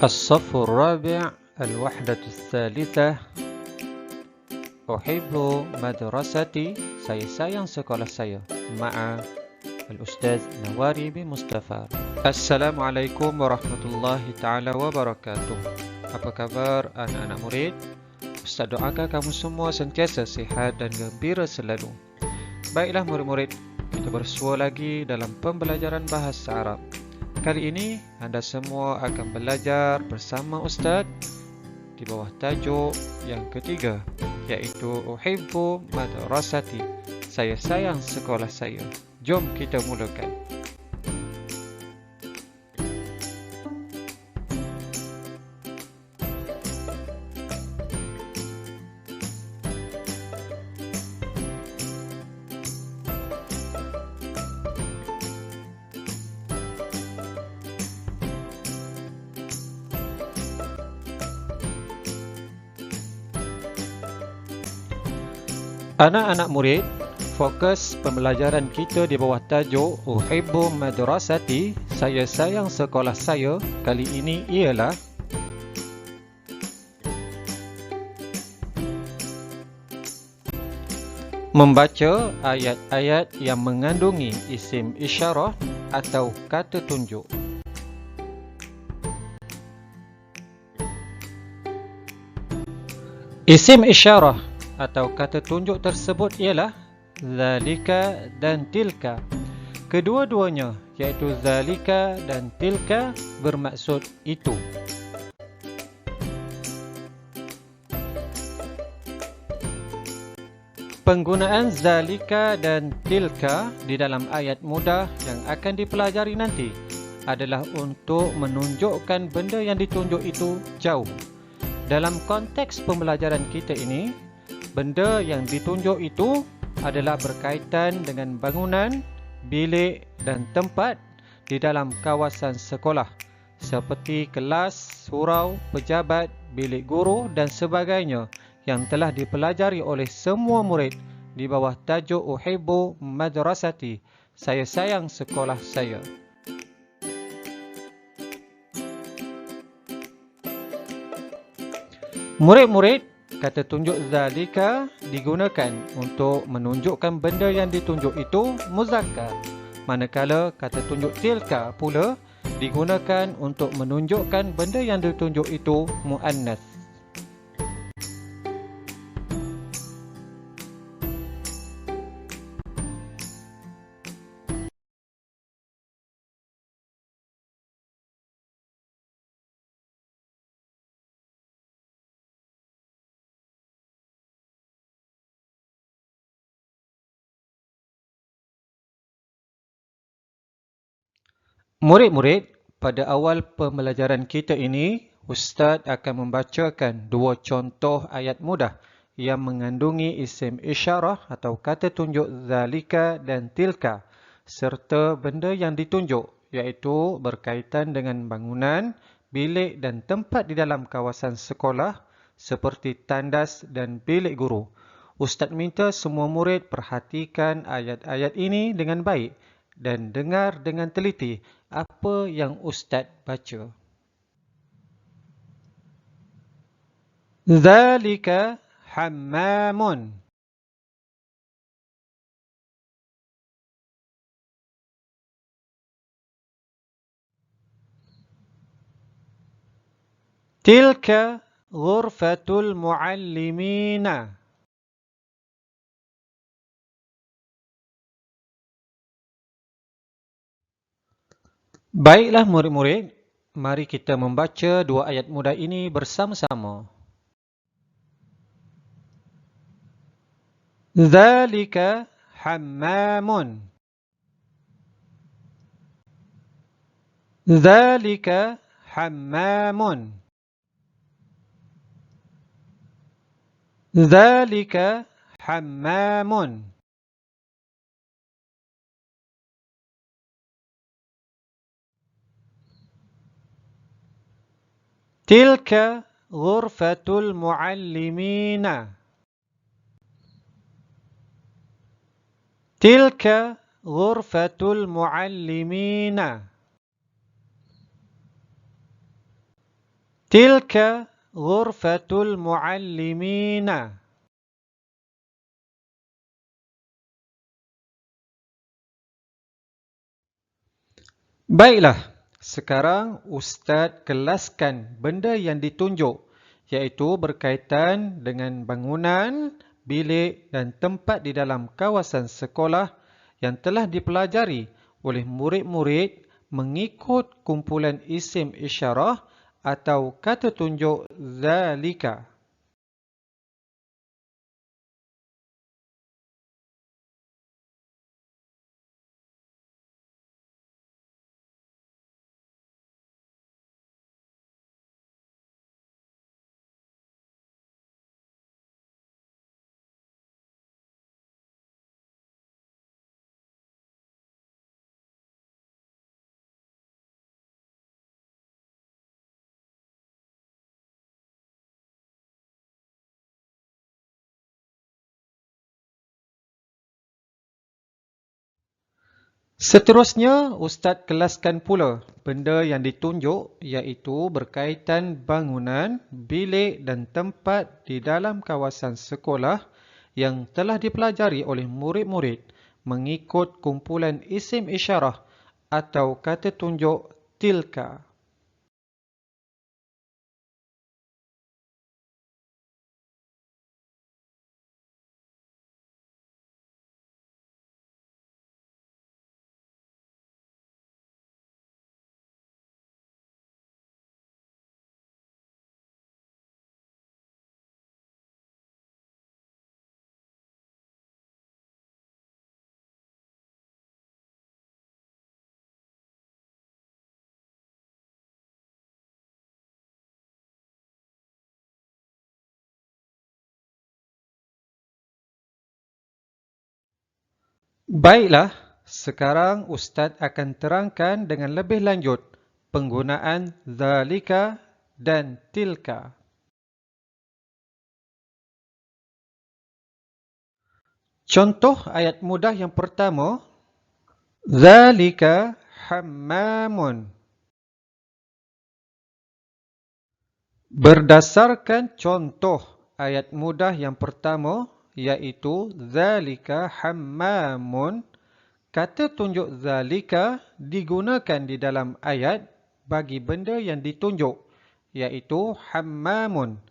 الصف الرابع الوحدة الثالثة. أحب مدرستي, saya sayang sekolah saya, مع الأستاذ نواري بن مصطفى. Assalamualaikum warahmatullahi taala wabarakatuh. Apa kabar anak-anak murid? Ustaz doakan kamu semua sentiasa sihat dan gembira selalu. Baiklah murid-murid, kita bersua lagi dalam pembelajaran bahasa Arab. Kali ini anda semua akan belajar bersama Ustaz di bawah tajuk yang ketiga, iaitu Uhibbu madrasati, saya sayang sekolah saya. Jom kita mulakan. Anak-anak murid, fokus pembelajaran kita di bawah tajuk Uhibbu madrasati, saya sayang sekolah saya, kali ini ialah membaca ayat-ayat yang mengandungi isim isyarah atau kata tunjuk. Isim isyarah atau kata tunjuk tersebut ialah zalika dan tilka. Kedua-duanya, iaitu zalika dan tilka, bermaksud itu. Penggunaan zalika dan tilka di dalam ayat mudah yang akan dipelajari nanti adalah untuk menunjukkan benda yang ditunjuk itu jauh. Dalam konteks pembelajaran kita ini, benda yang ditunjuk itu adalah berkaitan dengan bangunan, bilik dan tempat di dalam kawasan sekolah seperti kelas, surau, pejabat, bilik guru dan sebagainya yang telah dipelajari oleh semua murid di bawah tajuk Uhibbu madrasati, saya sayang sekolah saya. Murid-murid, kata tunjuk zalika digunakan untuk menunjukkan benda yang ditunjuk itu muzakkar, manakala kata tunjuk tilka pula digunakan untuk menunjukkan benda yang ditunjuk itu muannas. Murid-murid, pada awal pembelajaran kita ini, Ustaz akan membacakan dua contoh ayat mudah yang mengandungi isim isyarah atau kata tunjuk zalika dan tilka serta benda yang ditunjuk, iaitu berkaitan dengan bangunan, bilik dan tempat di dalam kawasan sekolah seperti tandas dan bilik guru. Ustaz minta semua murid perhatikan ayat-ayat ini dengan baik dan dengar dengan teliti apa yang Ustaz baca. Zalika hammamun. Tilka ghurfatul muallimina. Baiklah murid-murid, mari kita membaca dua ayat mudah ini bersama-sama. Zalika hammamun. Zalika hammamun. Zalika hammamun. Tilka ghurfatul muallimina. Tilka ghurfatul muallimina. Tilka ghurfatul muallimina. Baiklah, sekarang Ustaz kelaskan benda yang ditunjuk, iaitu berkaitan dengan bangunan, bilik dan tempat di dalam kawasan sekolah yang telah dipelajari oleh murid-murid mengikut kumpulan isim isyarah atau kata tunjuk zalika. Seterusnya, Ustaz kelaskan pula benda yang ditunjuk iaitu berkaitan bangunan, bilik dan tempat di dalam kawasan sekolah yang telah dipelajari oleh murid-murid mengikut kumpulan isim isyarah atau kata tunjuk tilka. Baiklah, sekarang Ustaz akan terangkan dengan lebih lanjut penggunaan zalika dan tilka. Contoh ayat mudah yang pertama, zalika hammamun. Berdasarkan contoh ayat mudah yang pertama, iaitu zalika hammamun, kata tunjuk zalika digunakan di dalam ayat bagi benda yang ditunjuk, iaitu hammamun.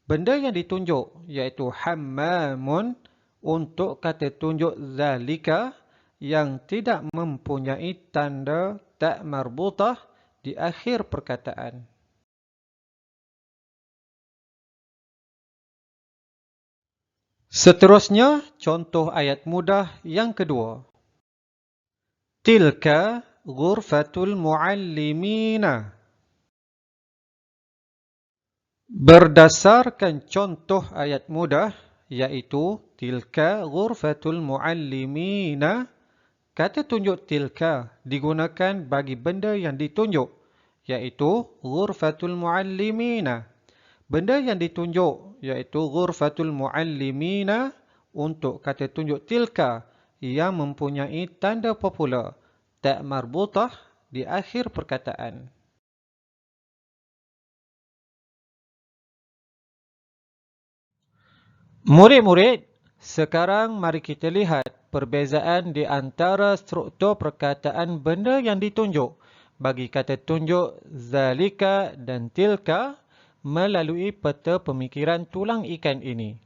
Benda yang ditunjuk, iaitu hammamun, untuk kata tunjuk zalika yang tidak mempunyai tanda tak marbutah di akhir perkataan. Seterusnya, contoh ayat mudah yang kedua. Tilka ghurfatul muallimina. Berdasarkan contoh ayat mudah, iaitu tilka ghurfatul muallimina, kata tunjuk tilka digunakan bagi benda yang ditunjuk, iaitu ghurfatul muallimina. Benda yang ditunjuk, iaitu ghurfatul muallimina, untuk kata tunjuk tilka yang mempunyai tanda popular tak marbutah di akhir perkataan. Murid-murid, sekarang mari kita lihat perbezaan di antara struktur perkataan benda yang ditunjuk bagi kata tunjuk zalika dan tilka melalui peta pemikiran tulang ikan ini.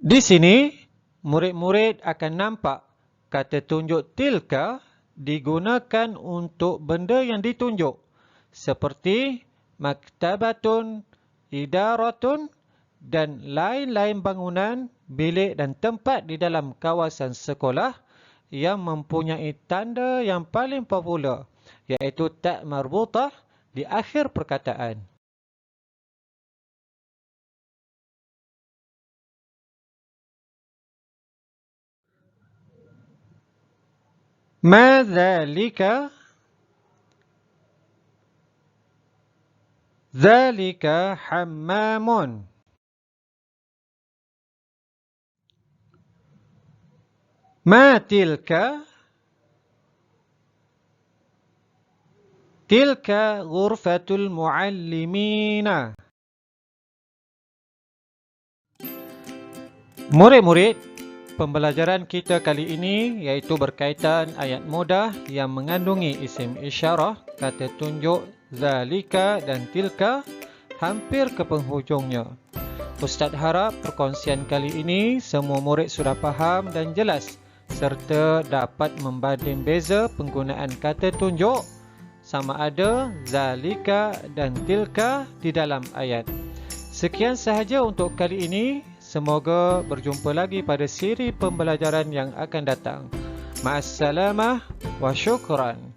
Di sini, murid-murid akan nampak kata tunjuk tilka digunakan untuk benda yang ditunjuk seperti maktabatun, idaratun dan lain-lain bangunan, bilik dan tempat di dalam kawasan sekolah yang mempunyai tanda yang paling popular, iaitu tak marbutah di akhir perkataan. Ma dzalika? Dzalika hammamun. Ma tilka? Tilka ghurfatul muallimina. Murid-murid, pembelajaran kita kali ini iaitu berkaitan ayat mudah yang mengandungi isim isyarah, kata tunjuk zalika dan tilka hampir ke penghujungnya. Ustaz harap perkongsian kali ini semua murid sudah faham dan jelas serta dapat membanding beza penggunaan kata tunjuk sama ada zalika dan tilka di dalam ayat. Sekian sahaja untuk kali ini. Semoga berjumpa lagi pada siri pembelajaran yang akan datang. Ma'assalamah wa syukran.